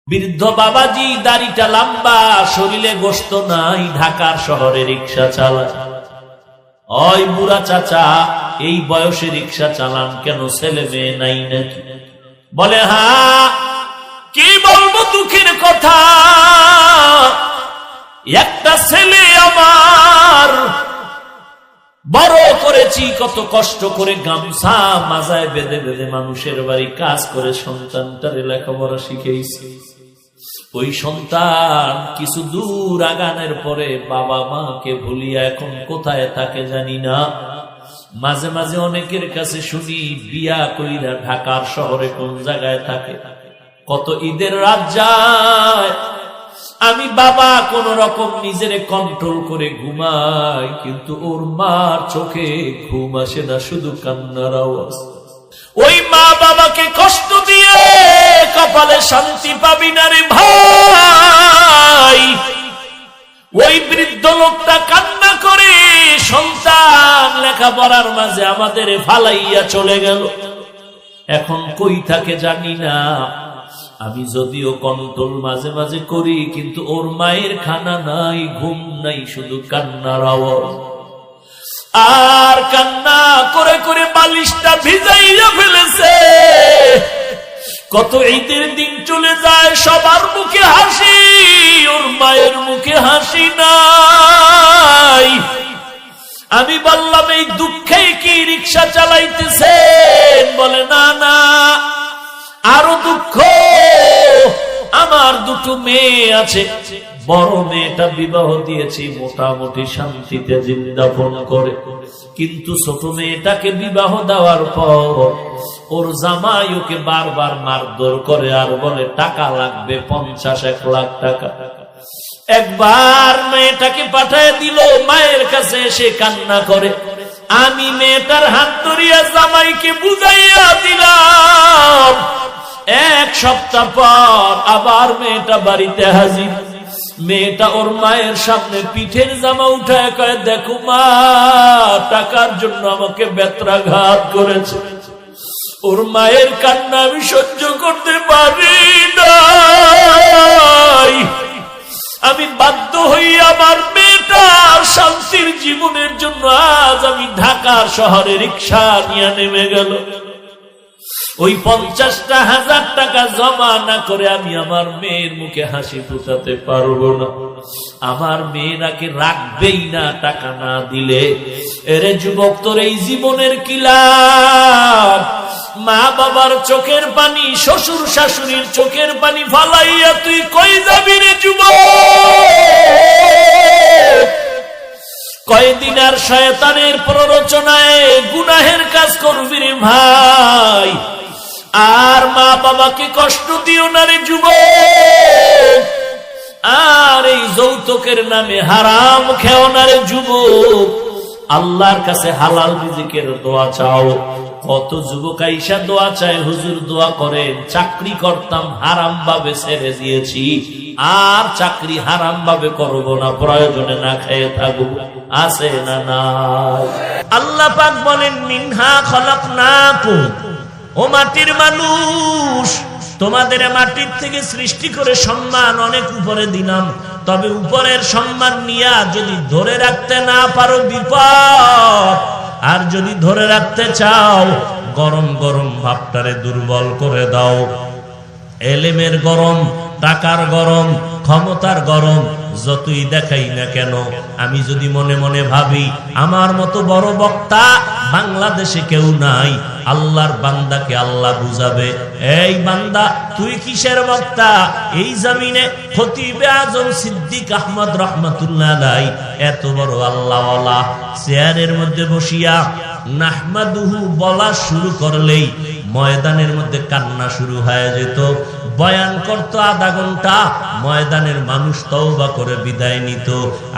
বৃদ্ধ বাবাজি, দাড়িটা লম্বা, শরীরে গোশত নাই, ঢাকার শহরে রিক্সা চালায়। ওই বুড়া চাচা, এই বয়সে রিক্সা চালান কেন? ছেলে মেয়ে নাই নাকি? বলে হ্যাঁ। কি বলবো দুঃখের কথা, একটা ছেলে আমার, বড় করেছি কত কষ্ট করে, গামছা মাজায় বেঁধে বেঁধে মানুষের বাড়ি কাজ করে সন্তানটারে লেখাপড়া শিখেছি। ওই সন্তান কিছু দূর আগানোর পরে বাবা মাকে ভুলিয়া এখন কোথায় থাকে জানি না। মাঝে মাঝে অনেকের কাছে শুনি বিয়া কইরা ঢাকার শহরে কোন জায়গায় থাকে, কত ঈদের রাত যায়। আমি বাবা কোন রকম নিজেরে কন্ট্রোল করে ঘুমাই, কিন্তু ওর মার চোখে ঘুম আসে না, শুধু কান্নার আওয়াজ। ওই মা বাবাকে কষ্ট দিয়ে কপালে শান্তি পাবি না রে ভাই। ওই বৃদ্ধ লোকটা কান্না করে, সন্তান লেখাপড়ার মাঝে আমাদের ফালাইয়া চলে গেল, এখন কই থাকে জানি না। আমি যদিও কন্ট্রোল মাঝে মাঝে করি, কিন্তু ওর মায়ের খানা নাই, ঘুম নাই, শুধু কান্নার আওয়াজ। আর কান্না করে করে বালিশটা ভিজাইয়া ফেলেছে। কত ঈদের দিন চলে যায়, সবার মুখে হাসি, ওর মায়ের মুখে হাসি নাই। আমি বললাম এই দুঃখে কি রিক্সা চালাইতেছেন? বলে না না, আরো দুঃখ, আমার দুটো মেয়ে আছে, বড় মেয়েটা বিবাহ দিয়েছি, মোটামুটি শান্তিতে জীবনযাপন করে, কিন্তু ছোট মেয়েটাকে বিবাহ দেওয়ার পর ওর জামাই ওকে বারবার মারধর করে আর বলে টাকা লাগবে 50-1 লাখ টাকা। একবার মেয়েটাকে পাঠায় দিল, মায়ের কাছে এসে কান্না করে। আমি মেয়েটার হাত ধরিয়া জামাইকে বুঝাইয়া দিলাম। 1 সপ্তাহ পর আবার মেয়েটা বাড়িতে হাজির। মেয়েটা ওর মায়ের সামনে পিঠের জামা উঠায় কয়, দেখো মা, টাকার জন্য আমাকে বেত্রাঘাত করেছে। ওর মায়ের কান্না আমি সহ্য করতে পারি নাই। আমি বাধ্য হই আমার মেয়েটার শান্তির জীবনের জন্য আজ আমি ঢাকার শহরে রিক্সা নিয়ে নেমে গেল। ওই 50,000 টাকা জমা না করে আমি আমার মেয়ের মুখে হাসি ফুটাতে পারবো না। আমার মেয়েরাকে রাখবেই না টাকা না দিলে। এরে যুবক, তোর এই জীবনের কি লাভ? মা বাবার চোখের পানি, শ্বশুর শাশুড়ির চোখের পানি ফালাইয়া তুই কই যাবি রে যুবক? কয়দিন আর শয়তানের প্ররোচনায় গুনাহের কাজ করবি রে ভাই। আর মা বাবাকে কষ্ট দিও না রে যুবক। আর এই যৌতুকের নামে হারাম খেও না রে যুবক। আল্লাহর কাছে হালাল রিজিকের দোয়া চাও। কত যুবক আইসা দোয়া চায়, হুজুর দোয়া করেন, চাকরি করতাম হারাম ভাবে ছেড়ে দিয়েছি, আর চাকরি হারাম ভাবে করব না, প্রয়োজনে না খেয়ে থাকবো। আছে না নাই? আল্লাহ পাক বলেন, মিনহা খলাকনাকুম, ও মাটির মানুষ, তোমাদের মাটির থেকে সৃষ্টি করে সম্মান অনেক উপরে দিলাম, তবে উপরের সম্মান নিয়া যদি ধরে রাখতে না পারো বিপদ। আর যদি ধরে রাখতে চাও, গরম গরম ভাবটারে দুর্বল করে দাও। এলেমের গরম, টাকার গরম, ক্ষমতার গরম যতই দেখাই না কেন, আমি যদি মনে মনে ভাবি আমার মতো বড় বক্তা বাংলাদেশে কেউ নাই, আল্লাহর বান্দাকে আল্লাহ বুঝাবে, এই বান্দা তুই কিসের বক্তা? এই জমিনে খতিবে আজম সিদ্দিক আহমদ রহমাতুল্লাহ আলাইহি এত বড় আল্লাহওয়ালা চেয়ারের মধ্যে বসিয়া নাহমাদুহু বলা শুরু করলেই ময়দানের মধ্যে কান্না শুরু হয়ে যেত। বয়ান করতো আধা ঘন্টা, ময়দানের মানুষ তওবা করে বিদায় নিত।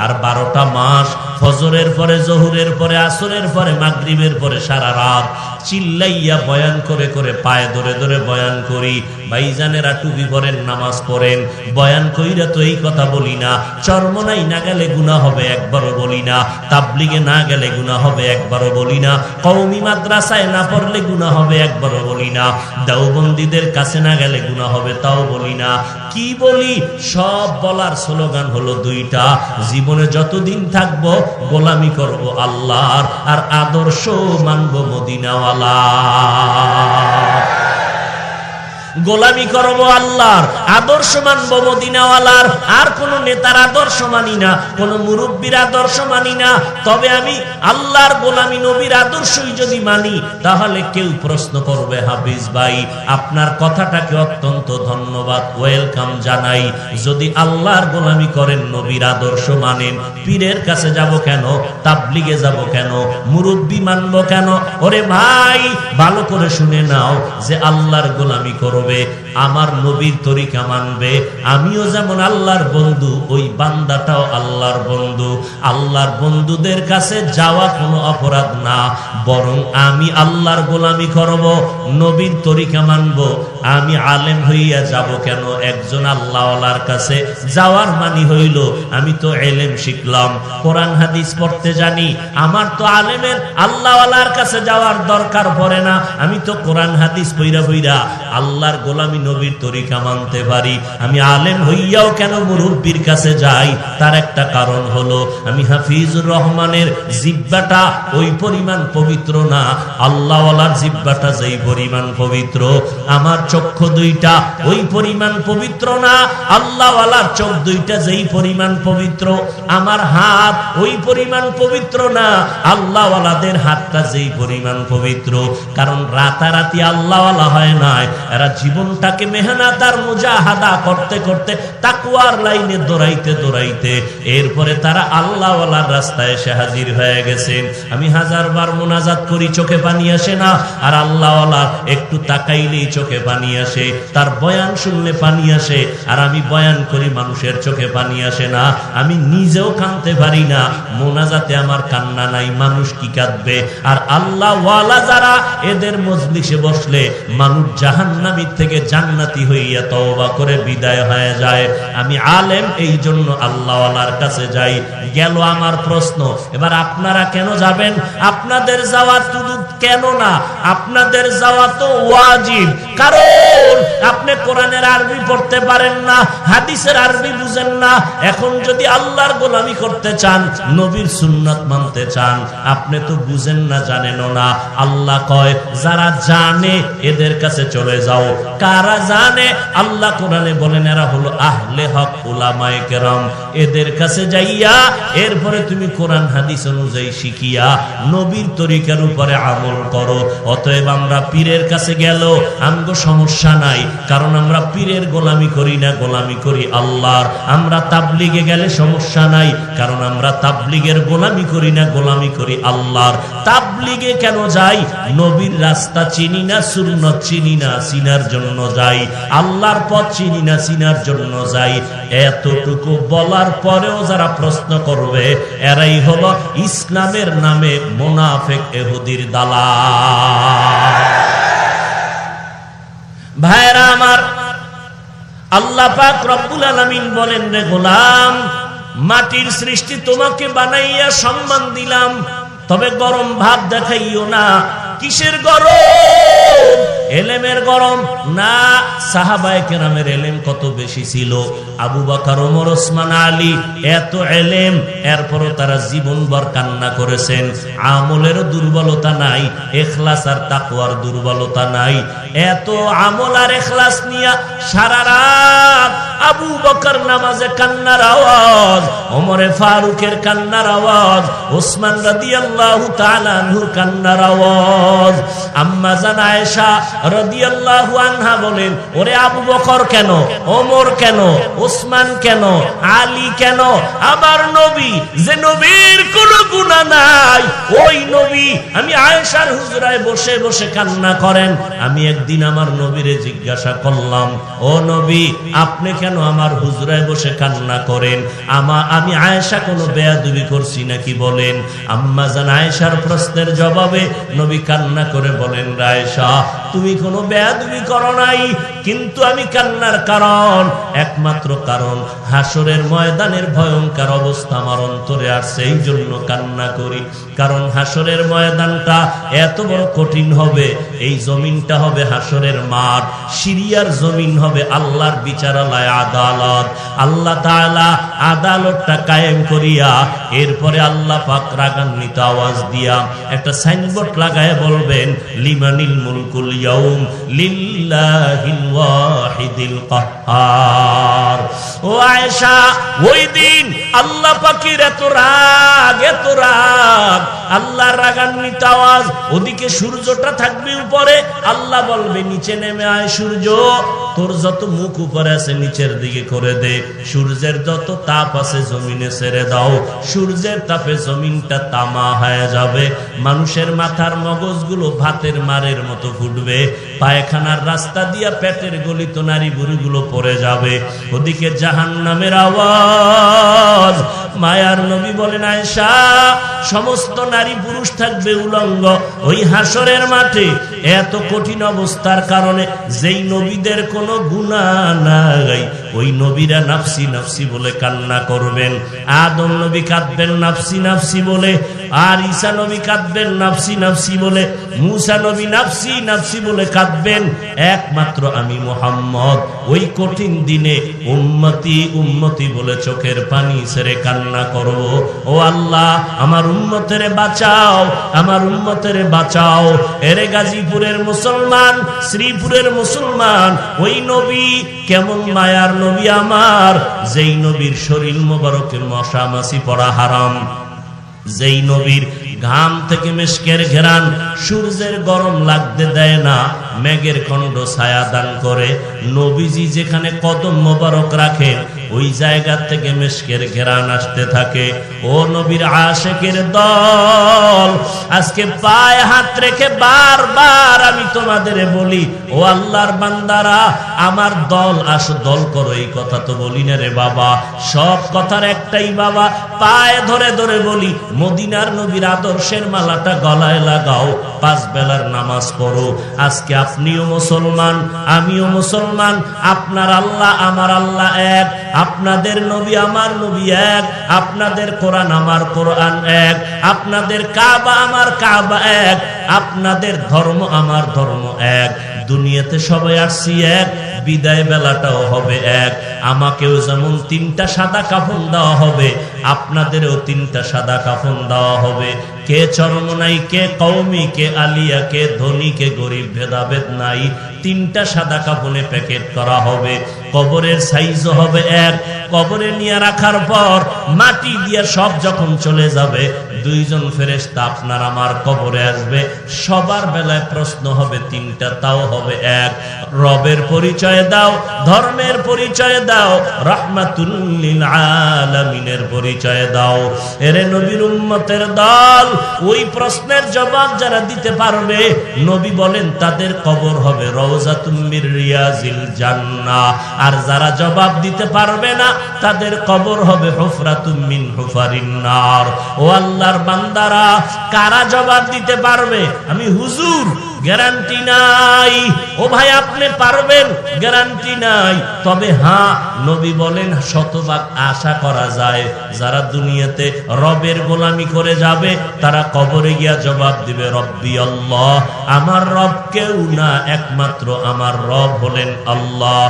আর 12টা মাস ফজরের পরে, জোহরের পরে, আসরের পরে, মাগরিবের পরে সারা রাত চিল্লাইয়া বয়ান করে করে পায়ে ধরে ধরে বয়ান করি। ভাইজানেরা টুপি পরেন, নামাজ পড়েন, বয়ান কইরা তো এই কথা বলি না, চরমনাই না গেলে গুনাহ হবে একবারও বলি না, তাবলিগে না গেলে গুনাহ হবে একবারও বলি না, কওমি মাদ্রাসায় না পড়লে গুনাহ হবে একবারও বলি না, দেওবন্দীদের কাছে না গেলে গুনাহ হবে তাও বলি না। কি বলি? সব বলার স্লোগান হলো দুইটা, জীবনে যতদিন থাকবো গোলামি করব আল্লাহর, আর আদর্শ মানব মদিনাওয়ালা। গোলামি করব আল্লাহর, আদর্শ মানব মদিনাওয়ালার। আর কোন নেতার আদর্শ মানি না, কোন মুরব্বীর আদর্শ মানি না। তবে আমি আল্লাহর গোলামি, নবীর আদর্শই যদি মানি, তাহলে কেউ প্রশ্ন করবে, হাফিজ ভাই আপনার কথাটাকে অত্যন্ত ধন্যবাদ, ওয়েলকাম জানাই। যদি আল্লাহর গোলামি করেন, নবীর আদর্শ মানেন, পীরের কাছে যাব কেন, তাবলিগে যাব কেন, মুরব্বী মানব কেন? ওরে ভাই ভালো করে শুনে নাও, যে আল্লাহর গোলামি করো, আমার নবীর তরিকা মানবে, আমিও যেমন আল্লাহর বন্ধু, ওই বান্দাটাও আল্লাহর বন্ধু। আল্লাহর বন্ধুদের কাছে যাওয়া কোনো অপরাধ না, বরং আমি আল্লাহর গোলামি করব, নবীর তরিকা মানব। আমি আলেম হইয়া যাব কেন? একজন আল্লাহওয়ালার কাছে যাওয়ার মানি হইল আমি তো এলেম শিখলাম, কোরআন হাদিস পড়তে জানি, আমার তো আলেমের আল্লাহওয়ালার কাছে যাওয়ার দরকার পড়ে না, আমি তো কোরআন হাদিস পইরা পইরা আল্লাহর গোলামি, নবীর তরিকা মানতে পারি। আমি আলেম হইয়াও কেন মুরব্বির কাছে যাই? তার একটা কারণ হলো, আমি হাফিজুর রহমানের জিহ্বাটা ওই পরিমাণ পবিত্র না, আল্লাহওয়ালার জিহ্বাটা যেই পরিমাণ পবিত্র, আমার চক্ষু দুইটা ওই পরিমাণ পবিত্র না, আল্লাহওয়ালার চোখ দুইটা যেই পরিমাণ পবিত্র, আমার হাত ওই পরিমাণ পবিত্র না, আল্লাহওয়ালাদের হাতটা যেই পরিমাণ পবিত্র। কারণ রাতারাতি আল্লাহওয়ালা হয় নাই, এরা জীবনটাকে মেহনত আর মুজাহাদা করতে করতে, তাকওয়ার লাইনে দৌড়াইতে দৌড়াইতে, এরপরে তারা আল্লাহওয়ালার রাস্তায় এসে হাজির হয়ে গেছেন। আমি হাজারবার মুনাজাত করি, চোখে পানি আসে না, আর আল্লাহওয়ালা একটু তাকাইলেই চোখে পানি আসে, তার বয়ান শুনলে পানি আসে, আর আমি বয়ান করি, মানুষের চোখে পানি আসে না, আমি নিজেও কাঁদতে পারি না, মুনাজাতে আমার কান্না নাই, মানুষ কি কাঁদবে? আর আল্লাহওয়ালা যারা, এদের মজলিসে বসলে মানুষ জাহান্নামী থেকে জান্নাতি হইয়া তওবা করে বিদায় হয়ে যায়। আমি আলেম, এই জন্য আল্লাহওয়ালার কাছে যাই। গেল আমার প্রশ্ন, এবার আপনারা কেন যাবেন? আপনাদের যাওয়া শুধু কেন না, আপনাদের যাওয়া তো ওয়াজিব। কারণ আপনি কোরআনের আরবি পড়তে পারেন না, হাদিসের আরবি বুঝেন না। এখন যদি আল্লাহর গোলামি করতে চান, নবীর সুন্নাত মানতে চান, আপনি তো বুঝেন না, জানেনও না। আল্লাহ কয় যারা জানে এদের কাছে চলে যাও। কারা জানে? আল্লাহ কোরআনে বলেন এরা হলো আহলে হক, উলামায়ে কেরাম। এদের কাছে যাইয়া এরপরে তুমি কোরআন হাদিস অনুযায়ী শিখিয়া নবীর তরিকার উপরে আমল করো। অতএব আমরা পীরের কাছে গেল আমগো সমস্যা নাই, কারণ আমরা পীরের গোলামি করি না, গোলামি করি আল্লাহর। আমরা তাবলিগে গেলে সমস্যা নাই, কারণ আমরা তাবলিগের গোলামি করি না, গোলামি করি আল্লাহর। তাবলিগে কেন যাই? নবীর রাস্তা চিনি না, সুন্নাত চিনি না, চিনার জন্য যাই। আল্লাহর পথ চিনি না, চিনার জন্য যাই। এতটুকু বলার পরেও যারা প্রশ্ন করবে, এরাই হলো ইসলামের নামে মুনাফিক, ইহুদির দালাল। ভাইরা আমার, আল্লাহ পাক রব্বুল আলামিন বলেন, রে গোলাম, মাটির সৃষ্টি তোমাকে বানাইয়া সম্মান দিলাম, তবে গরম ভাব দেখাইও না। কিসের গরম? এলেমের গরম না। সাহাবায়ে কেরামের এলেম কত বেশি ছিল। আবু বকর, ওমর, ওসমান, আলী, এত এলেম, এরপরও তারা জীবনভর কান্না করেছেন। আমলের দুর্বলতা নাই, ইখলাস আর তাকওয়ার দুর্বলতা নাই। এত আমল আর ইখলাস নিয়া সারা রাত আবু বকর নামাজে কান্নার আওয়াজ, ওমরে ফারুকের কান্নার আওয়াজ, ওসমান রাদিয়াল্লাহু তাআলা আনহুর কান্নার আওয়াজ। আম্মা জান আয়েশা রাদিয়াল্লাহু আনহা বলেন, ওরে আবু বকর কেন, ওমর কেন, ওসমান কেন, আলী কেন? আমার নবী, যে নবীর কোনো গুনাহ নাই, ওই নবী আমি আয়েশার হুজরায় বসে বসে কান্না করেন। আমি একদিন আমার নবীরে জিজ্ঞাসা করলাম, ও নবী, আপনি কেন আমার হুজরায় বসে কান্না করেন। আমি আয়েশা কোনো বেয়াদবি করছি নাকি বলেন? আম্মা জান আয়েশার প্রশ্নের জবাবে নবী কান্না করে বলেন, আয়েশা তুমি কোনো বেয়াদবি করো নাই, কিন্তু আমি কান্নার কারণ, একমাত্র কারণ হাসরের ময়দানের ভয়ঙ্কর অবস্থা আমার অন্তরে আসছে, এই জন্য কান্না করি। কারণ হাসরের ময়দানটা এত বড় কঠিন হবে, এই জমিনটা হবে হাসরের মাঠ, সিরিয়ার জমিন হবে আল্লাহর বিচারালয়, আদালত। আল্লাহ তাআলা আদালতটা কায়েম করিয়া এরপরে আল্লাহ পাক রাগান্বিত আওয়াজ দিয়া একটা সাইনবোর্ড লাগায় বলবেন, লিমানিল মুলকুল ইয়াউম লিল্লাহিল ওয়াহিদিল কাহ্হার। ও আয়েশা, ওই দিন আল্লাহ পাকের এত রাগ, এত রাগ, আল্লাহর রাগান্বিত আওয়াজ। ওদিকে সূর্যটা থাকবে উপরে, আল্লাহ বলবে নিচে নেমে আয় সূর্য, তোর যত মুখ উপরে আছে নিচের দিকে করে দে, সূর্যের যত তাপ আছে জমিনে ছেড়ে দাও, সূর্যের তাপে জমিনটা তামা হয়ে যাবে, মানুষের মাথার মগজগুলো ভাতের মারের মতো ফুটবে, পায়খানার রাস্তা দিয়া পেটের গলিত নারী বুড়িগুলো পড়ে যাবে, ওদিকে জাহান্নামের আওয়াজ। মায়ার নবী বলেন, আয়েশা সমস্ত নারী পুরুষ থাকবে উলঙ্গ ওই হাসরের মাঠে, এত কঠিন অবস্থার কারণে যেই নবীদের কোনো গুনাহ নাই ওই নবীরা নাফসি নাফসি বলে কান্না করবেন। আদম নবী কাঁদবেন নাফসি নাফসি বলে, আর ঈসা নবী কাঁদবেন নাফসি নাফসি বলে, মুসা নবী নাফসি নাফসি বলে কাঁদবেন। একমাত্র আমি মুহাম্মদ ওই কঠিন দিনে উম্মতি উম্মতি বলে চোখের পানি ছেড়ে কান্না করব, ও আল্লাহ আমার উম্মতেরে বাঁচাও, আমার উম্মতেরে বাঁচাও। এরে গাজীপুরের মুসলমান, শ্রীপুরের মুসলমান, ওই নবী কেমন মায়ার নবী আমার, যেই নবীর শরীর মোবারকে মশা মাছি পড়া হারাম, যেই নবীর ঘাম থেকে মেশকের ঘেরান সূর্যের গরম লাগতে দেয় না, মেঘের খণ্ড ছায়া দান করে, নবীজি যেখানে কদম মোবারক রাখেন ওই জায়গা থেকে মেশকের ঘেরান আসতে থাকে। ও নবীর আশিকের দল, আজকে পায়ে হাত রেখে বারবার আমি তোমাদের বলি, ও আল্লাহর বান্দারা আমার দল আসো, দল করো, এই কথা তো বলি না রে বাবা, সব কথার একটাই বাবা, পায়ে ধরে ধরে বলি, মদিনার নবীর আদর্শের মালাটা গলায় লাগাও, 5 বেলার নামাজ পড়ো। আজকে আপনিও মুসলমান, আমিও মুসলমান, আপনার আল্লাহ আমার আল্লাহ এক, আপনাদের নবী আমার নবী এক, আপনাদের কোরআন আমার কোরআন এক, আপনাদের কাবা আমার কাবা এক, আপনাদের ধর্ম আমার ধর্ম এক, দুনিয়াতে সবাই আসছি এক, বিদায় বেলাটাও হবে এক। আমাকেও যেমন 3টা সাদা কাফন দেওয়া হবে, আপনাদেরও 3টা সাদা কাফন দেওয়া হবে। কে চরমনাই, কে কওমি, কে আলিয়া, কে ধনী, কে গরিব ভেদাভেদ নাই, 3টা সাদা কাফনে প্যাকেট করা হবে। কবরের সাইজও হবে এক, কবরে নিয়ে রাখার পর মাটি দিয়ে সব যখন চলে যাবে, 2 জন ফেরেশতা আপনার আমার কবরে আসবে, সবার বেলায় প্রশ্ন হবে 3টা, তাও হবে এক। রবের পরিচয় দাও, ধর্মের পরিচয় দাও, রাহমাতুল লিল আলামিনের পরিচয় দাও। এরে নবীর উম্মতের দল, ওই প্রশ্নের জবাব যারা দিতে পারবে, নবী বলেন তাদের কবর হবে রওজাতুম মির রিয়াজিল জান্নাহ, আর যারা জবাব দিতে পারবে না তাদের কবর হবে হুফরাতুম মিন হুফারিন নার। ও আল্লাহর বান্দারা, কারা জবাব দিতে পারবে? আমি হুজুর, গ্যারান্টি নাই। ও ভাই আপনি পারবেন, গ্যারান্টি নাই। তবে হ্যাঁ, নবী বলেন শতভাগ আশা করা যায়, যারা দুনিয়াতে রবের গোলামি করে যাবে তারা কবরে গিয়া জবাব দিবে রব্বি আল্লাহ, আমার রব কেউ না, একমাত্র আমার রব হলেন আল্লাহ।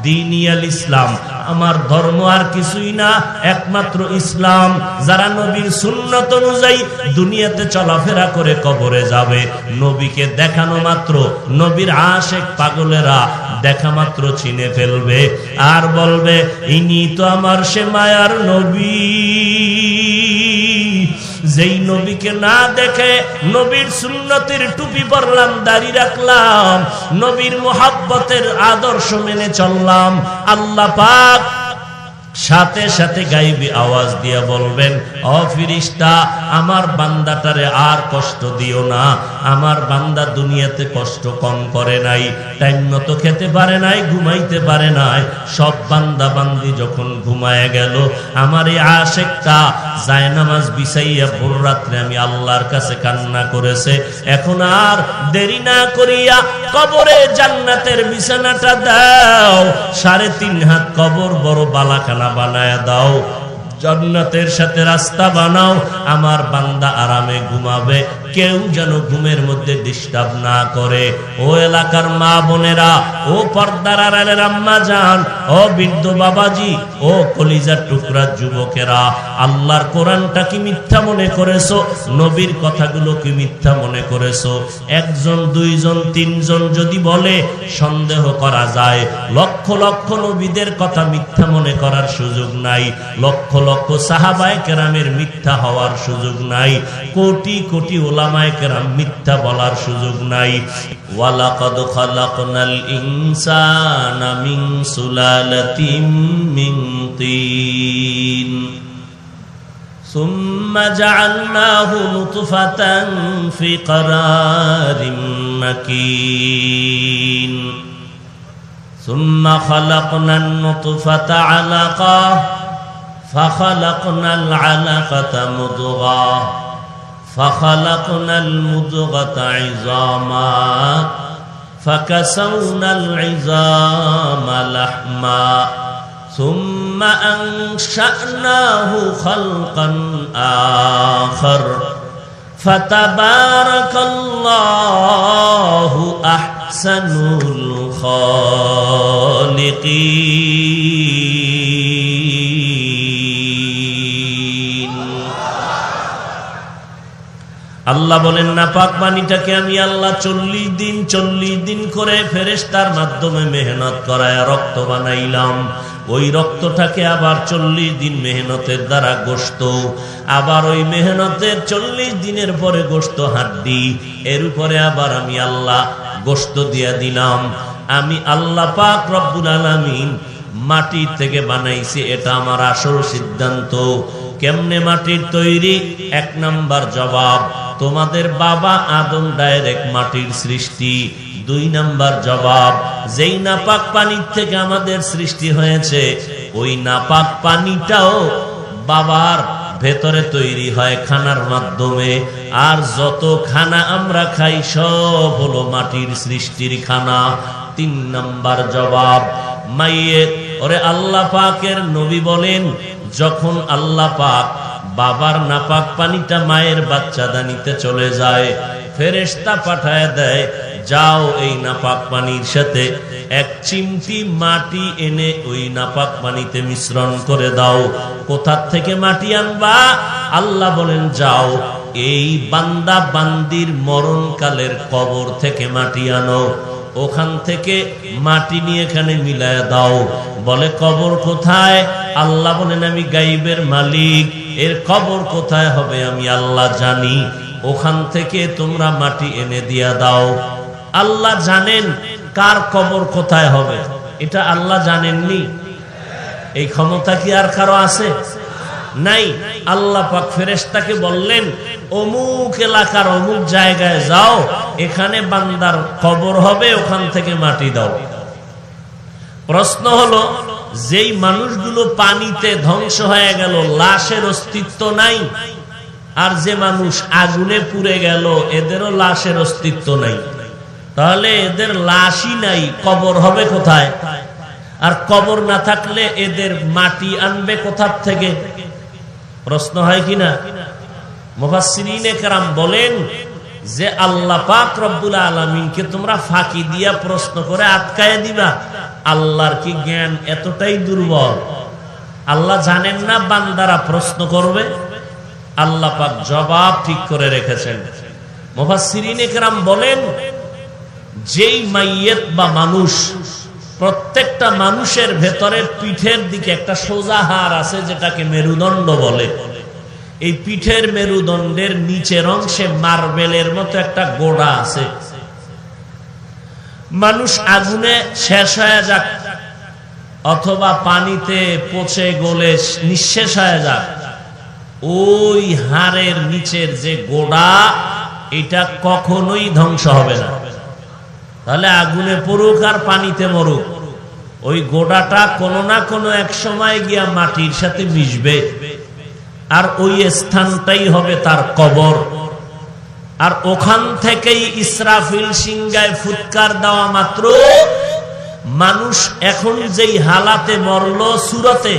দীনিয়াল ইসলাম, আমার ধর্ম আর কিছুই না, একমাত্র ইসলাম। যারা নবীর সুন্নত অনুযায়ী দুনিয়াতে চলাফেরা করে কবরে যাবে, নবীকে দেখানো মাত্র, নবীর আশিক পাগলেরা দেখা মাত্র চিনে ফেলবে আর বলবে ইনি তো আমার সে মায়ার নবী। যেই নবীকে না দেখে নবীর সুন্নতের টুপি পরলাম, দাড়ি রাখলাম, নবীর মুহাব্বতের আদর্শ মেনে চললাম, আল্লাহ পাক সাথে সাথে গাইবী আওয়াজ দিয়ে বলবেন, ও ফেরেশতা, আমার বান্দাটারে আর কষ্ট দিও না। আমার বান্দা দুনিয়াতে কষ্ট কম করে নাই, টাইম মতো খেতে পারে নাই, ঘুমাইতে পারে নাই। সব বান্দা বান্দি যখন ঘুমায় গেল, আমার এই আশিকটা জায়নামাজ বিছাইয়া ভোর রাত্রে আমি আল্লাহর কাছে কান্না করেছে। এখন আর দেরি না করিয়া কবরে জান্নাতের বিছানাটা দাও, 3.5 হাত কবর বড় বালাখানা বানায়া দাও, জান্নাতের সাথে রাস্তা বানাও, আমার বান্দা আরামে ঘুমাবে, কেউ যেন ঘুমের মধ্যে ডিস্টার্ব না করে। ও এলাকার মা বোনেরা, ও পর্দার আড়ালের আম্মা জান, ও বৃদ্ধ বাবাজি, ও কলিজার টুকরা যুবকেরা, আল্লাহর কোরআনটা কি মিথ্যা মনে করেছো? নবীর কথাগুলো কি মিথ্যা মনে করেছো? একজন, দুইজন, তিনজন যদি বলে সন্দেহ করা যায়। লক্ষ লক্ষ নবীদের কথা মিথ্যা মনে করার সুযোগ নাই, লক্ষ লক্ষ সাহাবায়ে কেরামের মিথ্যা হওয়ার সুযোগ নাই, কোটি কোটি উলামায়ে কেরাম মিথ্যা বলার সুযোগ নাই। ওয়ালাকাদ খালাকনাল ইনসানা মিন সুলালাতিন মিন তিন সুম্মা জাআলনাহু নুতফাতান ফি ক্বারারিন মাকিন সুম্মা খালাকনান নুতফাতা আলাকা فخلقنا العلقة مضغة فخلقنا المضغة عظاما فكسونا العظام لحما ثم أنشأناه خلقا آخر فتبارك الله أحسن الخالقين। আল্লাহ বলেন, না পাক পানিটাকে আমি আল্লাহ 40 দিন করে ফেরেশতার মাধ্যমে মেহনত করায় রক্ত বানাইলাম। ওই রক্তটাকে আবার 40 দিন মেহনতের দ্বারা গোশত, আবার ওই মেহনতের 40 দিনের পরে গোশত হাড্ডি, এর উপরে আবার আমি আল্লাহ গোশত দিয়া দিলাম। আমি আল্লাহ পাক রব্বুল আলামিন মাটির থেকে বানাইছি, এটা আমার আসল সিদ্ধান্ত। কেমনে মাটির তৈরি? 1 নাম্বার জবাব, তোমাদের বাবা আদম ডাইরেক্ট মাটির সৃষ্টি। 2 নাম্বার জবাব, যেই নাপাক পানির থেকে আমাদের সৃষ্টি হয়েছে, ওই নাপাক পানিটাও বাবার ভেতরে তৈরি হয় খানার মাধ্যমে। আর যত খানা আমরা খাই সব হলো মাটির সৃষ্টির খানা। 3 নাম্বার জবাব, মাইয়ের ওরে আল্লাহ পাকের নবী বলেন, যখন আল্লাহ পাক বাবার নাপাক পানিটা মায়ের বাচ্চাদানিতে চলে যায়, ফেরেশতা পাঠায় দেয়, যাও এই নাপাক পানির সাথে 1 চিমটি মাটি এনে ওই নাপাক পানিতে মিশ্রণ করে দাও। কোথা থেকে মাটি আনবা? আল্লাহ বলেন, যাও এই বান্দা বান্দির মরণকালের কবর থেকে মাটি আনো, ওখান থেকে মাটি নিয়ে এখানে মিলায় দাও। বলে, কবর কোথায়? আল্লাহ বলেন, আমি গাইবের মালিক, এর কবর কোথায় হবে আমি আল্লাহ জানি, ওখান থেকে তোমরা মাটি এনে দিয়া দাও। আল্লাহ জানেন কার কবর কোথায় হবে, এটা আল্লাহ জানেননি? এই ক্ষমতা কি আর কারো আছে? নাই। আল্লাহ পাক ফেরেশতাকে বললেন, অমুক এলাকার অমুক জায়গায় যাও, এখানে বান্দার কবর হবে, ওখান থেকে মাটি দাও। প্রশ্ন হলো, যেই মানুষগুলো পানিতে ধ্বংস হয়ে গেল, লাশের অস্তিত্ব নাই, আর যে মানুষ আগুনে পুড়ে গেল, এদেরও লাশের অস্তিত্ব নাই, তাহলে এদের লাশই নাই, কবর হবে কোথায়? আর কবর না থাকলে এদের মাটি আনবে কোথা থেকে? প্রশ্ন হয় কিনা? মুফাসসিরিনে কেরাম বলেন যে আল্লাহ পাক রব্বুল আলামিনকে তোমরা ফাঁকি দিয়া প্রশ্ন করে আটকায় দিবা। আল্লাহর কি জ্ঞান এতটাই দুর্বল? আল্লাহ জানেন না বান্দারা প্রশ্ন করবে? আল্লাহ পাক জবাব ঠিক করে রেখেছেন। মুফাসসিরিনে কেরাম বলেন, যেই মাইয়েত বা মানুষ, প্রত্যেকটা মানুষের ভেতরে পিঠের দিকে একটা সোজা হাড় আছে যেটাকে মেরুদণ্ড বলে। এই পিঠের মেরুদণ্ডের নিচের অংশে মার্বেলের মতো একটা গোড়া আছে। মানুষ আগুনে শেষ হয়ে যাক অথবা পানিতে পচে গলে নিঃশেষ হয়ে যাক, ওই হাড়ের নিচের যে গোড়া, এটা কখনোই ধ্বংস হবে না। তাহলে আগুনে পড়ুক আর পানিতে মরুক, ওই গোড়াটা কোনো না কোনো এক সময় গিয়া মাটির সাথে মিশবে, আর ওই স্থানটাই হবে তার কবর। আর ওখান থেকেই ইসরাফিল সিংহায় ফুৎকার দেওয়া মাত্র মানুষ এখন যেই হালাতে মরল সুরতে,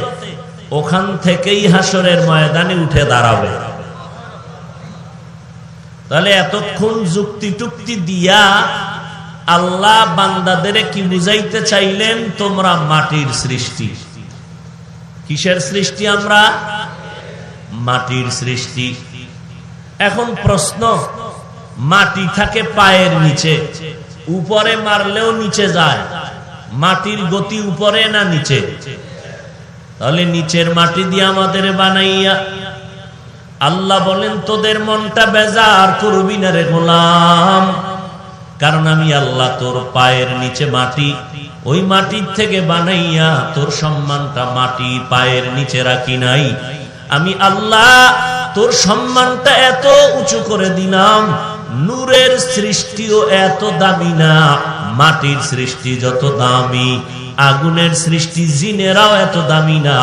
ওখান থেকেই হাসরের ময়দানে উঠে দাঁড়াবে। তাহলে এতক্ষণ যুক্তি টুক্তি দিয়া আল্লাহ বান্দাদের কি বুঝাইতে চাইলেন? তোমরা মাটির সৃষ্টি। কিসের সৃষ্টি? আমরা মাটির সৃষ্টি। এখন প্রশ্ন, মাটি থাকে পায়ের নিচে, উপরে মারলেও নিচে যায়, মাটির গতি উপরে না নিচে? তাহলে নিচের মাটি দিয়ে আমাদের বানাইয়া আল্লাহ বলেন, তোদের মনটা বেজার করবি না রে গোলাম, কারণ আমি আল্লাহ তোর পায়ের নিচে মাটি, ওই মাটির থেকে বানাইয়া তোর সম্মানটা মাটি পায়ের নিচে রাখি নাই। আমি আল্লাহ তোর সম্মানটা এত উঁচু করে দিলাম, নূরের সৃষ্টিও এত দামি না, মাটির সৃষ্টি যত দামি, আগুনের সৃষ্টি জিনেরাও এত দামি না,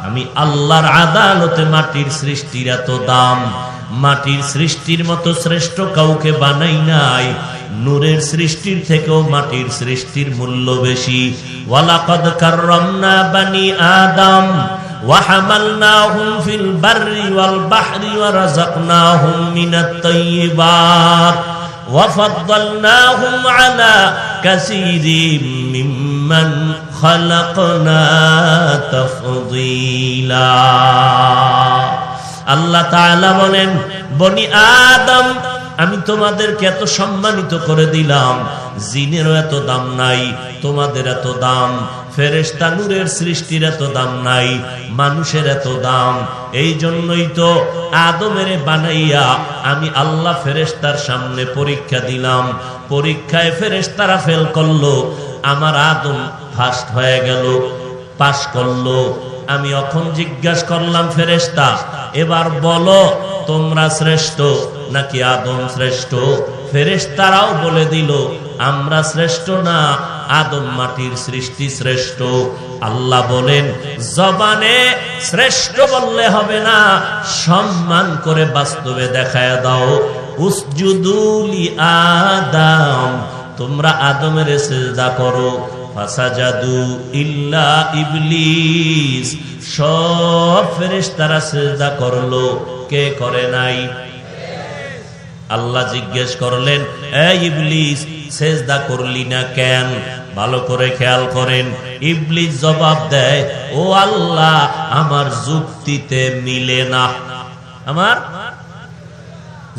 আমি আল্লাহর আদালতে মাটির সৃষ্টির এত দাম। মাটির সৃষ্টির মতো শ্রেষ্ঠ কাউকে বানাই নাই, নূরের সৃষ্টির থেকেও মাটির সৃষ্টির মূল্য বেশি। ওয়ালাকাদ কাররামনা বানি আদম وحملناهم في البر والبحر ورزقناهم من الطيبات وفضلناهم على كثير ممن خلقنا تفضيلا। আল্লাহ তাআলা বলেন, বনি আদম আমি তোমাদেরকে এত সম্মানিত করে দিলাম, জিনেরও এত দাম নাই, তোমাদের এত দাম। ফেরেশতা নূরের সৃষ্টির এত দাম নাই, মানুষের এত দাম। এই জন্যই তো আদমের বানাইয়া আমি আল্লাহ ফেরেশতার সামনে পরীক্ষা দিলাম, পরীক্ষায় ফেরেশতারা ফেল করলো, আমার আদম ফার্স্ট হয়ে গেল, পাস করলো। আমি এখন জিজ্ঞাসা করলাম, ফেরেশতা এবার বলো তোমরা শ্রেষ্ঠ নাকি আদম শ্রেষ্ঠ? ফেরেশতারাও বলে দিল, আমরা শ্রেষ্ঠ না, আদম মাটির সৃষ্টি শ্রেষ্ঠ। আল্লাহ বলেন, জবানে শ্রেষ্ঠ বললে হবে না, সম্মান করে বাস্তবে দেখায় দাও। উসজুদু লি আদম, তোমরা আদমের সিজদা করো। ফাসাজাদু ইল্লা ইবলিস, সব ফেরেশতারা সিজদা করলো, কে করে নাই? আল্লাহ জিজ্ঞেস করলেন, এ ইবলিস সিজদা করলি না কেন? ভালো করে খেয়াল করেন, ইবলিস জবাব দেয়, ও আল্লাহ আমার যুক্তিতে মিলে না, আমার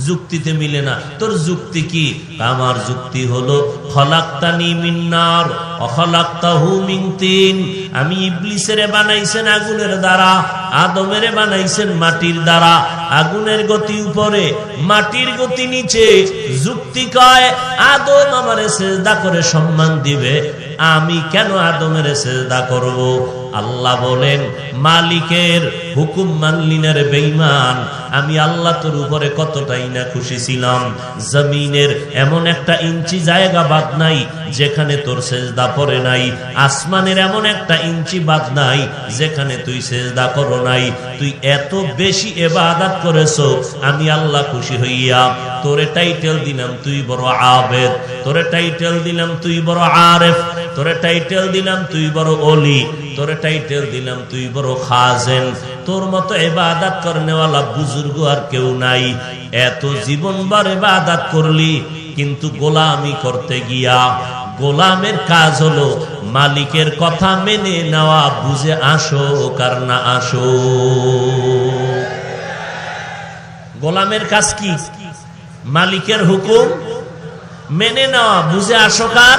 যুক্তিতে মিলে না। তোর যুক্তি কি? আমার যুক্তি হলো, খলাকতানি মিন নার ওয়া খলাকতাহু মিন তিন, আমি ইবলিসের বানাইছেন আগুনের দ্বারা, আদমের বানাইছেন মাটির দ্বারা। আগুনের গতি উপরে, মাটির গতি নিচে। যুক্তি কয় আদম আমারে সিজদা করে সম্মান দিবে, আমি কেন আদমের সিজদা করব? আল্লাহ বলেন, মালিকের হুকুম মানলি না রে বেঈমান, আমি আল্লাহ তোর উপরে কতটাই না খুশি ছিলাম। জমিনের এমন একটা ইঞ্চি জায়গা বাদ নাই যেখানে তোর সিজদা পড়ে নাই, আসমানের এমন একটা ইঞ্চি বাদ নাই যেখানে তুই সিজদা করো নাই। তুই এত বেশি ইবাদত করেছো, আমি আল্লাহ খুশি হইয়া তোরে টাইটেল দিলাম তুই বড় আবেদ, তোরে টাইটেল দিলাম তুই বড় আরেফ, তোরে টাইটেল দিলাম তুই বড় ওলি, তোরে টাইটেল দিলাম তুই বড় খাজেন। তোর মতো ইবাদত করনেওয়ালা বুজুর্গ আর কেউ নাই। এত জীবনভর ইবাদত করলি, কিন্তু গোলামি করতে গিয়া, গোলামের কাজ হলো মালিকের কথা মেনে নেওয়া, বুঝে আসো কার না আসো। গোলামের কাজ কি? মালিকের হুকুম মেনে নেওয়া, বুঝে আসো কার,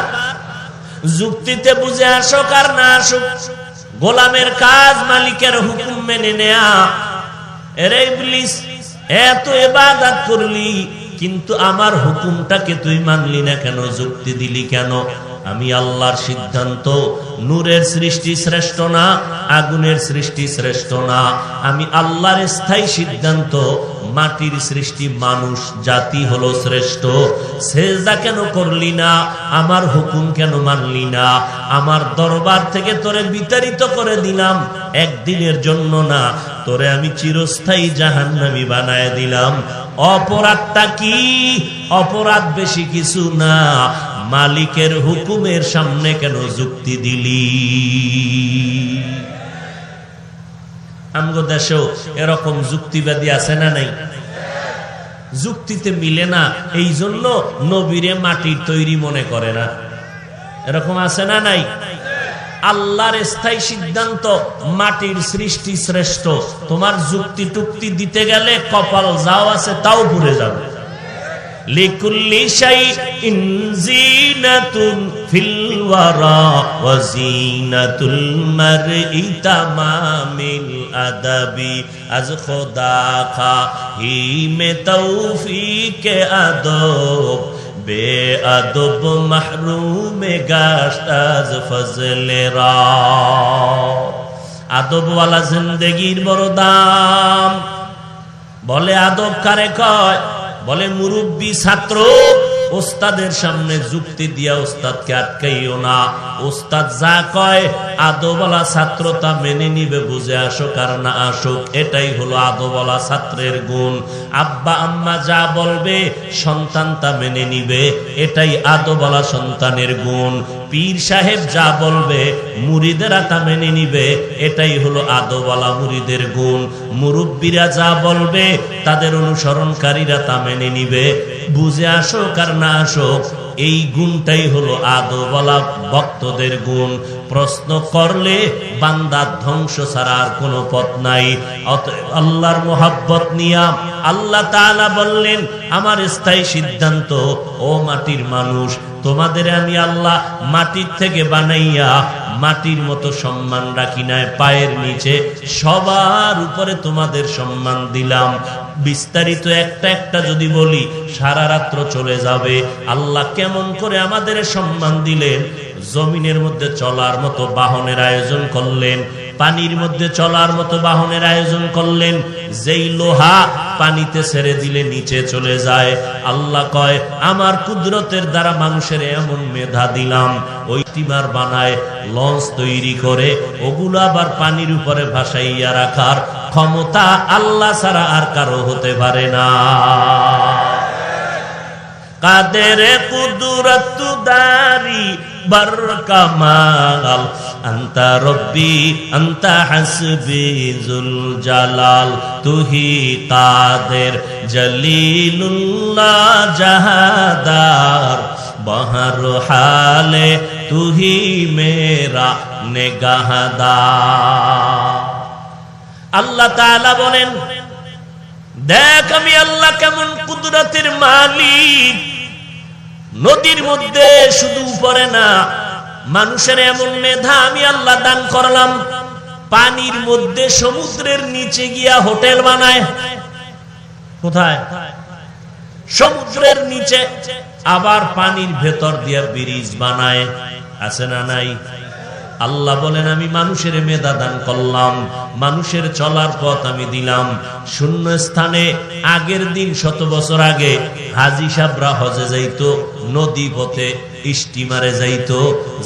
যুক্তিতে বুঝে আসো কার না আসো। গোলামের কাজ মালিকের হুকুম মেনে নেয়া। এরে ইবলিস, এত ইবাদত করলি কিন্তু আমার হুকুমটাকে তুই মানলি না কেন? যুক্তি দিলি কেন? আমি আল্লাহর সিদ্ধান্ত, নূরের সৃষ্টি শ্রেষ্ঠ না, আগুনের সৃষ্টি শ্রেষ্ঠ না, আমি আল্লাহর স্থায়ী সিদ্ধান্ত, মাটির সৃষ্টি মানুষ জাতি হলো শ্রেষ্ঠ। সেজদা কেন করলি না? আমার হুকুম কেন মানলি না? আমার দরবার থেকে তোরে বিতাড়িত করে দিলাম, একদিনের জন্য না, তোরে আমি চিরস্থায়ী জাহান্নামী বানায় দিলাম। অপরাধটা কি? অপরাধ বেশি কিছু না, মালিকের হুকুমের সামনে কেন যুক্তি দিলি? আমগো দেশেও এরকম যুক্তিবাদী আছে না নাই? যুক্তিতে মিলে না, এই জন্য নবীরে মাটির তৈরি মনে করে না। এরকম আছে না নাই? আল্লাহর স্থায়ী সিদ্ধান্ত, মাটির সৃষ্টি শ্রেষ্ঠ। তোমার যুক্তি টুক্তি দিতে গেলে কপাল যাও আছে তাও পুড়ে যাবে। লিকুল্লি শাইইন জিনাতুন ফিল ওয়ারা ওয়া জিনাতুল মারই তামামিল আদাবি আজ খোদা খাহি মে তৌফিকে আদব বে আদব মাহরুমে গাশত আজ ফজলে রা। আদব ওয়ালা জিন্দেগির বড় দাম। বলে আদব কারে কয়? বলে মুরব্বী ছাত্র ওস্তাদের সামনে যুক্তি দিয়া ওস্তাদকে আটকাইও না। ওস্তাদ যা কয় আদবওয়ালা ছাত্র তা মেনে নিবে, বুঝে আসুক আর না আসুক, এটাই হলো আদবওয়ালা ছাত্রের গুণ। আব্বা আম্মা যা বলবে সন্তান তা মেনে নিবে, এটাই আদবওয়ালা সন্তানের গুণ। পীর সাহেব যা বলবে মুরিদেরা তা মেনে নিবে, এটাই হলো আদবওয়ালা মুরিদের গুণ। মুরব্বীরা যা বলবে তাদের অনুসরণকারীরা তা মেনে নিবে, বুঝে আসুক আর না আসুক, এই গুণটাই হলো আদবওয়ালা ভক্তদের গুণ। প্রশ্ন করলে বান্দার ধ্বংস ছাড়া আর কোনো পথ নাই। অতএব আল্লাহর মোহাব্বত নিয়া আল্লাহ তাআলা বললেন, আমার স্থায়ী সিদ্ধান্ত, ও মাটির মানুষ, তোমাদের আমি আল্লাহ মাটির থেকে বানাইয়া মাটির মতো সম্মান রাখি নাই, পায়ের নিচে সবার উপরে তোমাদের সম্মান দিলাম। বিস্তারিত একটা একটা যদি বলি সারা রাত্র চলে যাবে। আল্লাহ কেমন করে আমাদের সম্মান দিলেন? জমিনের মধ্যে চলার মতো বাহনের আয়োজন করলেন, পানির মধ্যে চলার মতো বাহনের আয়োজন করলেন। যেই লোহা পানিতে ছেড়ে দিলে নিচে চলে যায়, আল্লাহ কয় আমার কুদরতের দ্বারা মানুষের এমন মেধা দিলাম, ওই স্টিমার বানায়, লঞ্চ তৈরি করে, ওগুলো আবার পানির উপরে ভাসাইয়া রাখার ক্ষমতা আল্লাহ ছাড়া আর কারো হতে পারে না। কাদের কুদরত দারি বার কামাল আন্তা রব্বি আন্তা হাসবি জুল জালাল তুহি কাদের জলিলুল্লাহ জাহাদার বহর হালে তুহি মেরা নেগাহদার। আল্লাহ তাআলা বলেন, দেখ আমি আল্লাহ কেমন কুদরতের মালিক। নদীর মধ্যে শুধু উপরে না, মানুষের এমন মেধা আমি আল্লাহ দান করলাম, পানির মধ্যে সমুদ্রের নিচে গিয়া হোটেল বানায়। কোথায়? সমুদ্রের নিচে। আবার পানির ভেতর দিয়া ব্রিজ বানায়। আছে না নাই? আল্লাহ বলেন আমি মানুষের মেধা দান করলাম, মানুষের চলার পথ আমি দিলাম। শূন্য স্থানে আগের দিন 100 বছর আগে হাজী সাহেবরা হজে যাইতো, নদী পথে স্টিমারে যাইতো,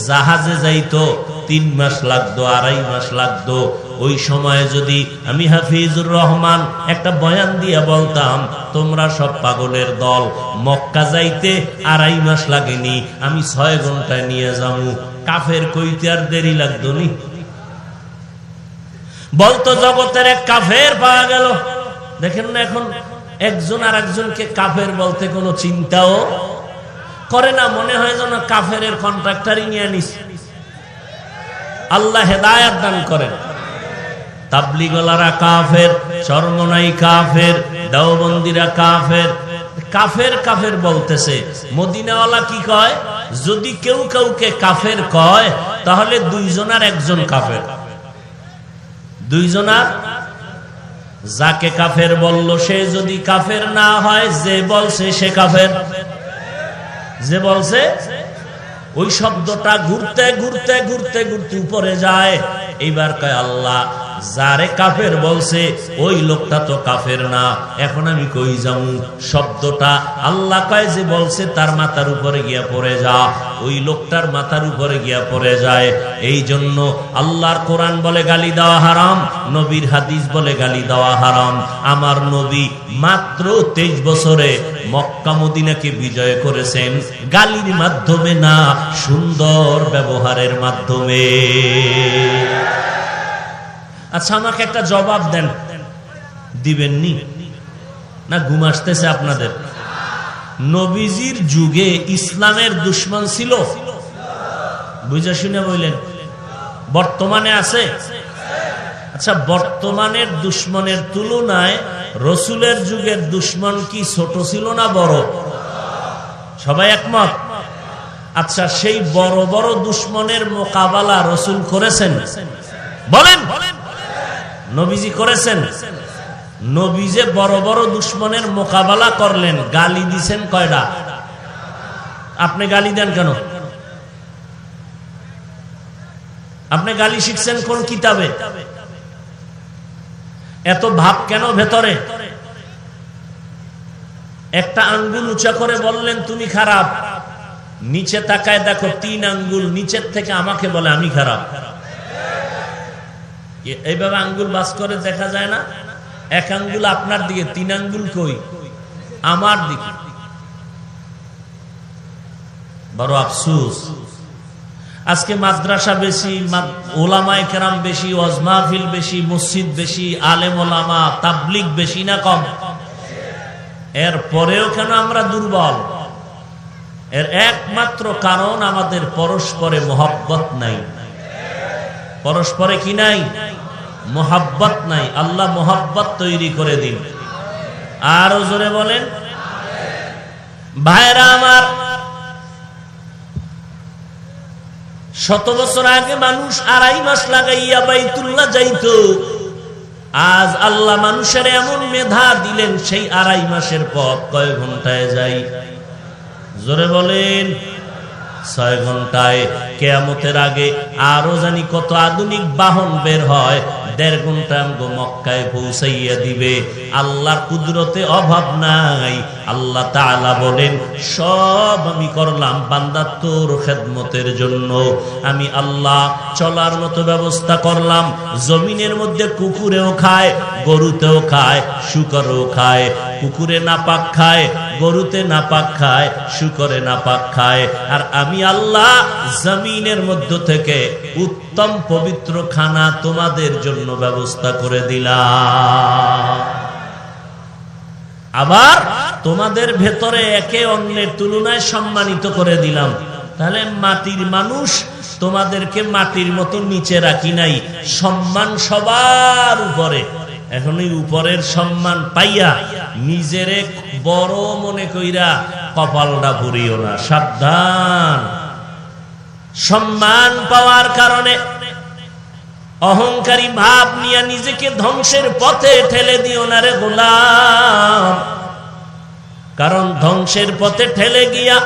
জাহাজে যাইতো, 3 মাস লাগতো, 2.5 মাস লাগতো। ওই সময়ে যদি আমি হাফিজুর রহমান একটা বয়ান দিয়া বলতাম তোমরা সব পাগলের দল, মক্কা যাইতে 2.5 মাস লাগেনি, আমি 6 ঘন্টায় নিয়ে যাবো, কাফের কইতে আর দেরি লাগতো নি? বলতো জগতের এক কাফের পাওয়া গেল। দেখেন না এখন একজন আর একজনকে কাফের বলতে কোনো চিন্তাও করে না, মনে হয় যেন কাফের কন্ট্রাক্টরই নিয়ে নিস। আল্লাহ হেদায়েত দান করেন। তাবলীগওয়ালারা কাফের, চরমনাই কাফের, দেওবন্দিরা কাফের। কাফের কাফের বলতেছে, মদিনাওয়ালা কি কয়? যদি কেউ কাউকে কাফের কয় তাহলে 2 জনার 1 জন কাফের। 2 জনার, যাকে কাফের বলল সে যদি কাফের না হয়, যে বলছে সে কাফের। যে বলছে ওই শব্দটা ঘুরতে ঘুরতে ঘুরতে ঘুরতে উপরে যায়। এইবার কয় আল্লাহ, যারে কাফের বলছে ওই লোকটা তো কাফের না, এখন আমি কই যামু? শব্দটা আল্লাহ কয় যে বলছে তার মাথার উপরে গিয়া পড়ে যা। ওই লোকটার মাথার উপরে গিয়া পড়ে যায়। এই জন্য আল্লাহর কোরআন বলে গালি দেওয়া হারাম, নবীর হাদিস বলে গালি দেওয়া হারাম। আমার নবী মাত্র 23 বছরে মক্কা মদিনাকে বিজয় করেছেন গালির মাধ্যমে না, সুন্দর ব্যবহারের মাধ্যমে। আচ্ছা, আমাকে একটা জবাব দেন, দিবেননি না ঘুম আসতেছে আপনাদের? নবীজির যুগে ইসলামের দুশমন ছিল? বুঝা শুনে বললেন। বর্তমানে আছে? আচ্ছা, বর্তমানের দুশমনের তুলনায় রসুলের যুগের দুশমন কি ছোট ছিল না বড়? সবাই একমত? আচ্ছা, সেই বড় বড় দুশমনের মোকাবেলা রসুল করেছেন? বলেন, নবীজি করেছেন? নবী যে বড় বড় দুশমনের মোকাবেলা করলেন, গালি দিছেন কয়টা? আপনি গালি দেন কেন? আপনি গালি শিখছেন কোন কিতাবে? এত ভাব কেন ভেতরে? একটা আঙ্গুল উঁচা করে বললেন তুমি খারাপ, নিচে তাকায় দেখো 3 আঙ্গুল নিচের থেকে আমাকে বলে আমি খারাপ। এইভাবে আঙ্গুল বাস করে দেখা যায় না? এক আঙ্গুল আপনার দিকে, 3 আঙ্গুল কই? আমার দিকে। বড় আফসোস, আজকে মাদ্রাসা বেশি, ওলামায়ে কেরাম বেশি, ওয়াজ মাহফিল বেশি, মসজিদ বেশি, আলেম ওলামা তাবলীগ বেশি না কম? এর পরেও কেন আমরা দুর্বল? এর একমাত্র কারণ আমাদের পরস্পরে মহব্বত নাই। পরস্পরে কি নাই? মহব্বত নাই। আল্লাহ মহব্বত তৈরি করে দিন। আরো জোরে বলেন। ভাইরা আমার, 100 বছর আগে মানুষ 2.5 মাস লাগাইয়া বাইতুল্লাহ যাইতো। আজ আল্লাহ মানুষের এমন মেধা দিলেন, সেই 2.5 মাসের পথ কয় ঘন্টায় যায়? জোরে বলেন। 6 ঘন্টায়। কিয়ামতের আগে আরো জানি কত আধুনিক বাহন বের হয়, 1.5 ঘন্টা আমগো মক্কায় পৌঁছাইয়া দিবে। আল্লাহর কুদরতে অভাব নাই। আল্লাহ তাআলা বলেন, সব আমি করলাম বান্দা তোর খেদমতের জন্য। আমি আল্লাহ চলার মতো ব্যবস্থা করলাম। জমিনের মধ্যে কুকুরেও খায়, গরুতেও খায়, শুকরেও খায়। কুকুরে নাপাক খায়, গরুতে নাপাক খায়, শুকরে নাপাক খায়। আর আমি আল্লাহ জমিনের মধ্য থেকে উত্তম পবিত্র খানা তোমাদের জন্য ব্যবস্থা করে দিলাম। আবার তোমাদের ভেতরে একে অন্যের তুলনায় সম্মানিত করে দিলাম। তাহলে মাটির মানুষ, তোমাদেরকে মাটির মতো নিচে রাখি নাই, সম্মান সবার উপরে। এখন এই উপরের সম্মান পাইয়া নিজেরে বড় মনে কইরা কপালটা ভরিও না, সাবধান। সম্মান পাওয়ার কারণে অহংকারী ভাব নিয়ে নিজেকে ধ্বংসের পথে ঠেলে দিও না রে গোলাম। কারণ ধ্বংসের পথে ঠেলে গিয়া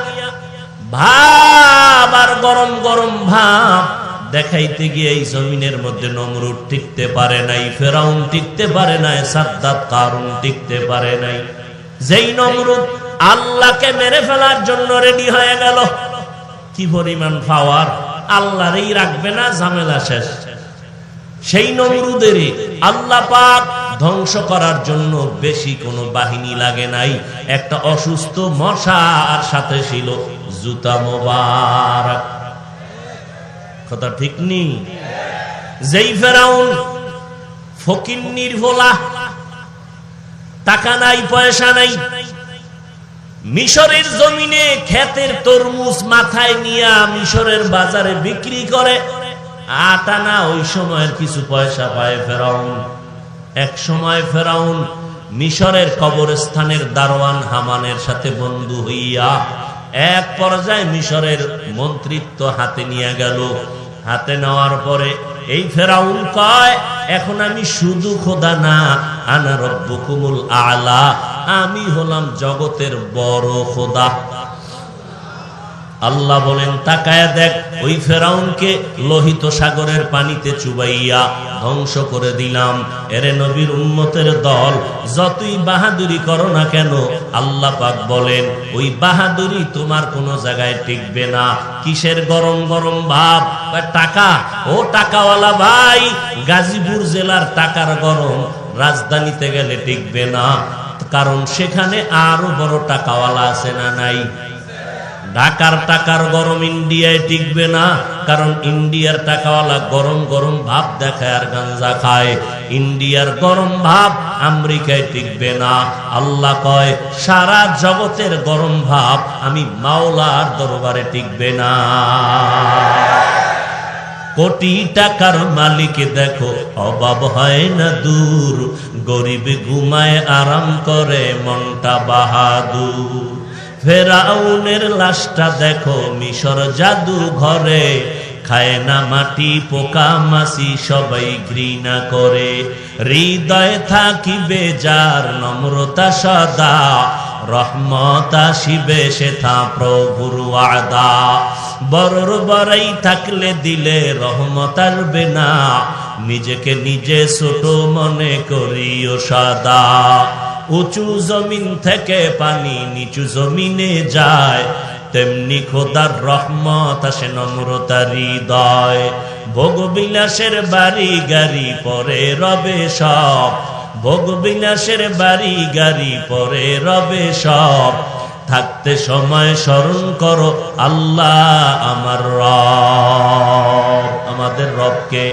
ভাব আর গরম গরম ভাব দেখাইতে গিয়ে এই জমিনের মধ্যে নমরুদ টিকতে পারে নাই, ফেরাউন টিকতে পারে নাই, সাদ্দাত কারুন টিকতে পারে নাই। যেই নমরুদ আল্লাহকে মেরে ফেলার জন্য রেডি হয়ে গেল, কি পরিমাণ পাওয়ার! আল্লাহরই রাখবে না, ঝামেলা শেষ। সেই নমরুদেরই আল্লাহ পাক ধ্বংস করার জন্য বেশি কোনো বাহিনী লাগে নাই, একটা অসুস্থ মশা আর সাথে ছিল জুতা মোবারক। কথা ঠিক নি? যেই ফেরাউন ফকিন্নির ভোলা, টাকা নাই পয়সা নাই, মিশরের জমিনে ক্ষেতের তরমুজ মাথায় নিয়া মিশরের বাজারে বিক্রি করে, আটানা ওই সময়ের কিছু পয়সা পায় ফেরাউন। এক সময় ফেরাউন মিশরের কবরস্থানের দারোয়ান হামানের সাথে বন্ধু হইয়া এক পর্যায়ে মিশরের মন্ত্রিত্ব হাতে নিয়ে গেল। হাতে নেওয়ার পরে এই ফেরাউন কয়, এখন আমি শুধু খোদা না, আনা রব্বুকুমুল আলা, আমি হলাম জগতের বড় খোদা। আল্লাহ বলেন তাকায়া দেখ ওই ফেরাউনকে লোহিত সাগরের পানিতে চুবাইয়া ধ্বংস করে দিলাম। এরে নবীর উম্মতের দল, যতই বাহাদুরি করো না কেন, আল্লাহ পাক বলেন ওই বাহাদুরি তোমার কোনো জায়গায় টিকবে না। কিসের গরম গরম ভাব? টাকা। ও টাকাওয়ালা ভাই, গাজীপুর জেলার টাকার গরম রাজধানীতে গেলে টিকবে না, কারণ সেখানে আরো বড় টাকাওয়ালা আছে না নাই? ঢাকার টাকার গরম ইন্ডিয়ায় টিকবে না, কারণ ইন্ডিয়ার টাকাওয়ালা গরম গরম ভাব দেখায় আর গাঞ্জা খায়। ইন্ডিয়ার গরম ভাব আমেরিকায় টিকবে না। আল্লাহ কয় সারা জগতের গরম ভাব আমি মাওলার দরবারে টিকবে না। কোটি টাকার মালিক দেখো অভাব হয় না দূর, গরিব ঘুমায় আরাম করে মনটা বাহাদুর। ফেরাউনের লাশটা দেখো মিশর জাদু ঘরে, খায় না মাটি পোকা মাছি সবাই ঘৃণা করে। হৃদয়ে থাকিবে যার নম্রতা সদা, রহমত আসিবে সেথা প্রভুর ওয়াদা। বড়র বড়াই থাকলে দিলে রহমত আসবে না, নিজেকে নিজে ছোট মনে করিও সদা। উঁচু জমিন থেকে পানি নিচু জমিনে যায়, তেমনি খোদার রহমত আসে নম্রতার হৃদয়। ভোগ বিলাসের বাড়ি গাড়ি পরে রবে সব, ভোগ বিলাসের বাড়ি গাড়ি পরে রবে সব। থাকতে সময় স্মরণ করো আল্লাহ আমার রব, আমাদের রবকে।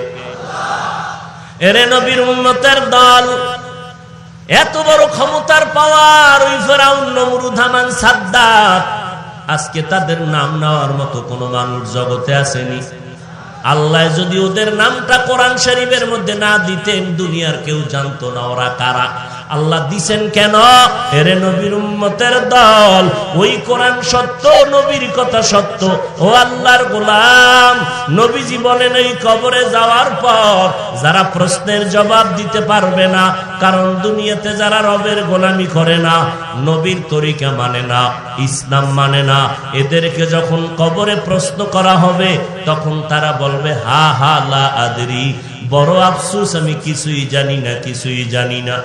এরে নবীর উম্মতের দল, এত বড় ক্ষমতার পাওয়ার ওই ফেরাউন, নমরুদ, হামান, সাদ্দাত, আজকে তাদের নাম নেওয়ার মতো কোন মানুষ জগতে আসেনি। আল্লাহ যদি ওদের নামটা কোরআন শরীফের মধ্যে না দিতেন, দুনিয়ার কেউ জানতো না ওরা কারা। আল্লাহ দিছেন কেন? এরে নবীর উম্মতের দল, ওই কোরআন সত্য, নবীর কথা সত্য। ও আল্লাহর গোলাম, নবীজি বলেন এই কবরে যাওয়ার পর যারা প্রশ্নের জবাব দিতে পারবে না, কারণ দুনিয়াতে যারা রবের গোলামি করে না, নবীর তরিকা মানে না, ইসলাম মানে না, এদেরকে যখন কবরে প্রশ্ন করা হবে তখন তারা বলবে হা হা লা আদরি, বড় আফসোস আমি কিছুই জানি না, কিছুই জানি না।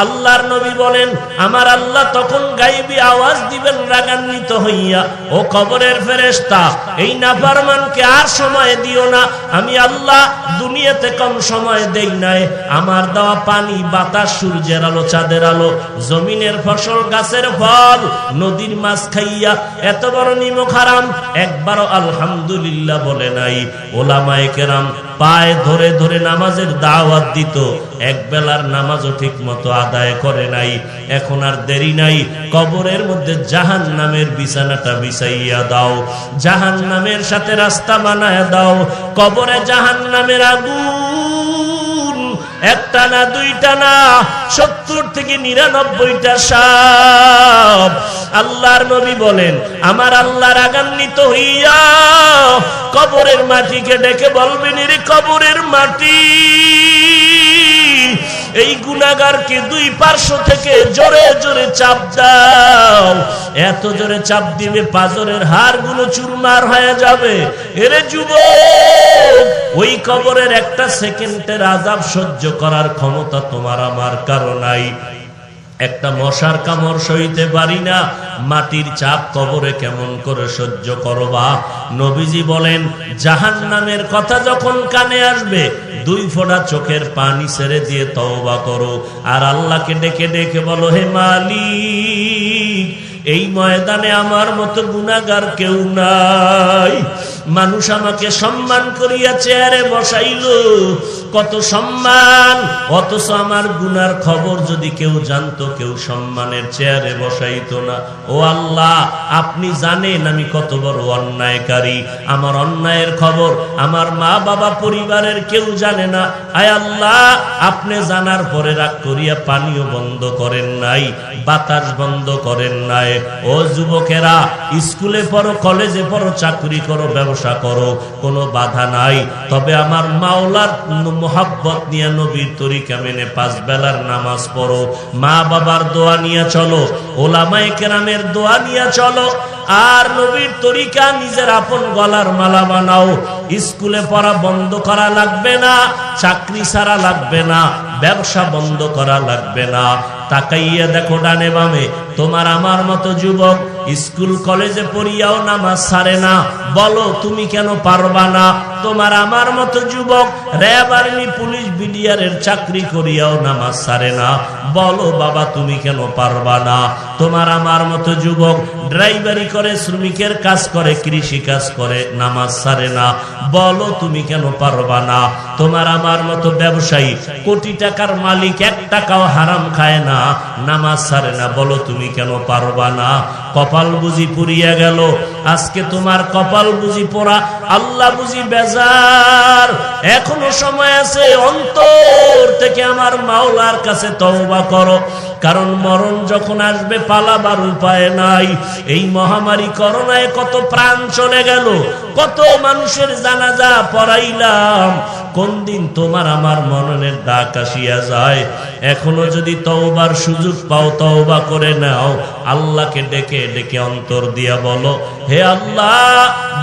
আল্লাহর নবী বলেন আমার আল্লাহ তখন গায়বী আওয়াজ দিবেন রাগান্বিত হইয়া, ও কবরের ফেরেশতা, এই নাফরমানকে আর সময় দিও না। আমি আল্লাহ দুনিয়াতে কম সময় দেই নাই, আমার দেওয়া পানি, বাতাস, সূর্যের আলো, চাঁদের আলো, জমিনের ফসল, গাছের ফল, নদীর মাছ খাইয়া এত বড় নিমক হারাম, একবারও আলহামদুলিল্লাহ বলে নাই। ওলামায়ে কেরাম পায়ে ধরে ধরে নামাজের দাওয়াত দিত, এক বেলার নামাজও ঠিক মতো আদায় করে নাই। এখন আর দেরি নাই, কবরের মধ্যে জাহান্নামের বিছানাটা বিছাইয়া দাও, জাহান্নামের সাথে রাস্তা বানায় দাও। কবরে জাহান্নামের আগুন একটা না দুইটা না, 70 থেকে 99টা সাপ। আল্লাহর নবী বলেন আমার আল্লাহ রাগান্বিত হইয়া কবরের মাটিকে ডেকে বলবেন, রে কবরের মাটি, এই গুনাহগারকে দুই পার্শ্ব থেকে জোরে জোরে চাপ দাও। এত জোরে চাপ দিবে পাজরের হাড়গুলো চুরমার হয়ে যাবে। এরে যুবক, ওই কবরের একটা সেকেন্ডের আযাব সহ্য করার ক্ষমতা তোমার আমার কারো নাই। একটা মশার কামড় সইতে পারি না, মাটির চাপ কবরে কেমন করে সহ্য করবা? নবীজি বলেন জাহান্নামের কথা যখন কানে আসবে, 2 ফোঁটা চোখের পানি ছেড়ে দিয়ে তওবা করো, আর আল্লাহকে ডেকে ডেকে বলো, হে মালিক, এই ময়দানে আমার মতো গুনাহগার কেউ নাই। মানুষ আমাকে সম্মান করিয়া চেয়ারে বসাইলো, কত সম্মান, অথচ আমার গুনার খবর যদি কেউ জানতো, কেউ সম্মানের চেয়ারে বসাইতো না। ও আল্লাহ, আপনি জানেন আমি কত বড় অন্যায়কারী, আমার অন্যায়ের খবর আমার মা বাবা পরিবারের কেউ জানে না। আয় আল্লাহ, আপনি জানার পরে রাগ করিয়া পানিও বন্ধ করেন নাই, বাতাস বন্ধ করেন নাই। ও যুবকেরা, স্কুলে পড়ো, কলেজে পড়ো, চাকরি করো, ব্যবসা করো, কোনো বাধা নাই, তবে আমার মাওলার মোহাব্বত নিয়ে নবীর তরিকা মেনে 5 বেলার নামাজ পড়ো, মা বাবার দোয়া নিয়ে চলো, ওলামায়ে কেরামের দোয়া নিয়ে চলো। আর নবীর তরিকা নিজের আপন গলার মালা বানাও। স্কুলে পড়া বন্ধ করা লাগবে না, চাকরি ছাড়া লাগবে না, ব্যবসা বন্ধ করা লাগবে না। তাকাইয়া দেখো ডানে বামে, তোমার আমার মতো যুবক স্কুল কলেজে পড়িয়াও নামাজ ছাড়ে না, বলো তুমি কেন পারবা না? তোমার আমার মতো যুবক র্যাব আর্মি পুলিশ বিডিআরের চাকরি করিয়াও নামাজ ছাড়ে না, বলো বাবা তুমি কেন পারবা না? তোমার আমার মতো যুবক ড্রাইভারি করে, শ্রমিকের কাজ করে, কৃষি কাজ করে, নামাজ ছাড়ে না, বলো তুমি কেন পারবা না? তোমার আমার মতো ব্যবসায়ী কোটি টাকার মালিক 1 টাকাও হারাম খায় না, নামাজ ছাড়ে না, বলো তুমি কেন পারবা না? কপাল বুঝি পুড়িয়া গেল, আজকে তোমার কপাল বুঝি পোড়া, আল্লাহ বুঝি বেজার। এখনো সময় আছে, অন্তর থেকে আমার মাওলার কাছে তওবা করো, কারণ মরণ যখন আসবে পালাবার উপায় নাই। এই মহামারী করোনায় কত প্রাণ চলে গেল, কত মানুষের জানাজা পড়াইলাম, কোন দিন তোমার আমার মরণের ডাক আসিয়া যায়। এখনো যদি তওবার সুযোগ পাও, তওবা করে নাও। আল্লাহকে ডেকে ডেকে অন্তর দিয়া বলো, হে আল্লাহ,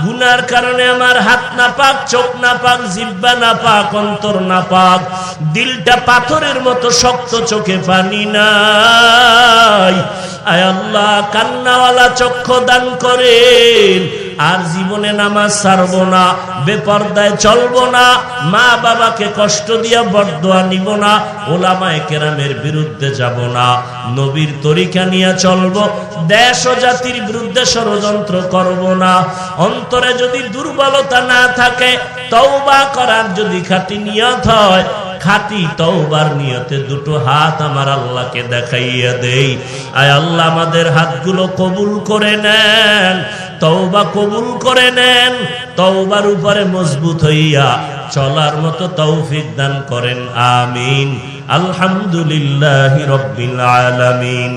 গুনার কারণে আমার হাত না পাক, চোখ না পাক, জিহ্বা না পাক, অন্তর না পাক, দিলটা পাথরের মতো শক্ত, চোখে পানি নাই। আয় আল্লাহ, কান্নাওয়ালা চক্ষু দান করেন। আর জীবনে নামাজ ছাড়বো না, বেপরদায় চলবো না, মা বাবাকে কষ্ট দিয়া বরদোয়া নিব না, ওলামায়ে কেরামের বিরুদ্ধে যাব না, নবীর তরিকা নিয়ে চলবো, দেশ ও জাতির বিরুদ্ধে ষড়যন্ত্র করব না। অন্তরে যদি দুর্বলতা না থাকে, তওবা করার যদি খাঁটি নিয়ত হয়, খাঁটি তওবার নিয়তে দুটো হাত আমার আল্লাহকে দেখাইয়া দেই। আয় আল্লাহ, আমাদের হাতগুলো কবুল করে নেন, তওবা কবুল করে নেন, তওবার উপরে মজবুত হইয়া চলার মতো তৌফিক দান করেন। আমিন। আলহামদুলিল্লাহি রাব্বিল আলামিন।